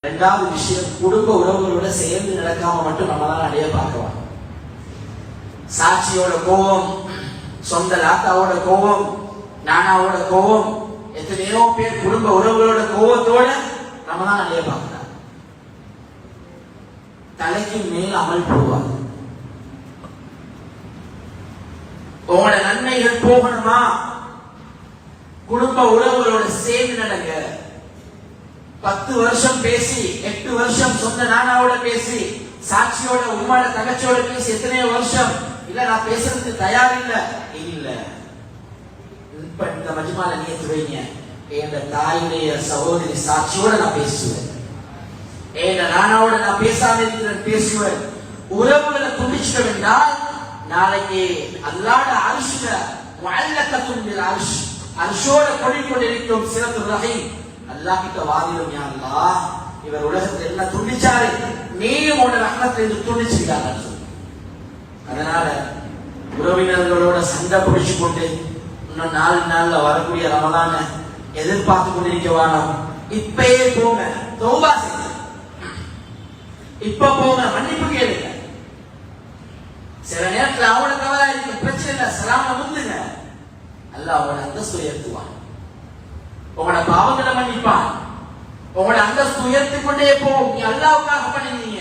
இரண்டாவது விஷயம், குடும்ப உறவுகளோட சேர்ந்து நடக்காம மட்டும் நம்மளால நிறைய பார்க்கலாம். சாட்சியோட கோபம், சொந்த லாத்தாவோட கோபம், நானாவோட கோபம், எத்தனையோ பேர் குடும்ப உறவுகளோட கோபத்தோட நம்மளால நிறைய பார்க்கலாம். தலைக்கு மேல் அமல் போடுவாங்க. உங்களோட நன்மைகள் போகணுமா, குடும்ப உறவுகளோட சேர்ந்து நடங்க. 10 வருஷம் பேசி, 8 வருஷம் சொந்த நானாவோட பேசி, சாட்சியோட உம்மாட தங்கச்சியோட பேசி, எத்தனையோ வருஷம் இல்ல நான் பேசுறதுக்கு தயார் இல்ல. இப்ப இந்த மஜ்மால நியத்து வைங்க, என் தாயுடைய சகோதரி சாட்சியோட நான் பேசுவேன், என் நானாவோட நான் பேசாம இருக்கிறேன் பேசுவேன். உறவுகளை துண்டிச்சிட வேண்டாம். நாளைக்கு அல்லாஹ் அர்ஷ்ல முஅல்லகத்துன் பில் அர்ஷ், அர்ஷோட கொடிக்கொண்டிருக்கும் சிறப்பு ரஹீம் அல்லாஹ் கிட்ட வாதிடும், யா அல்லாஹ் இவர் உலகத்தில் என்ன துண்டிச்சாரு, நீயும் உன்னோட ரஹ்மத்தை துண்டிச்சிருக்காங்க. அதனால உறவினர்களோட சண்டை பிடிச்சு கொண்டு இன்னும் 4 நாள்ல வரக்கூடிய ரமலான எதிர்பார்த்து கொண்டிருக்க வேணாம். இப்பயே போங்க, தௌபா செய்யுங்க. இப்ப போங்க, மன்னிப்பு கேளுங்க. சில நேரத்தில் அவங்கள கவலை இருக்கு, பிரச்சனை இல்லை, சலாம முந்துங்க. அல்லாஹ் அவங்களோட அந்தஸ்து உயர்த்துவான், உங்களோட பாவங்களை மன்னிப்பான், உங்களோட அந்தஸ்து உயர்த்தி கொண்டே போகும். நீ அல்லாஹ்வுக்காக பண்ணினீங்க,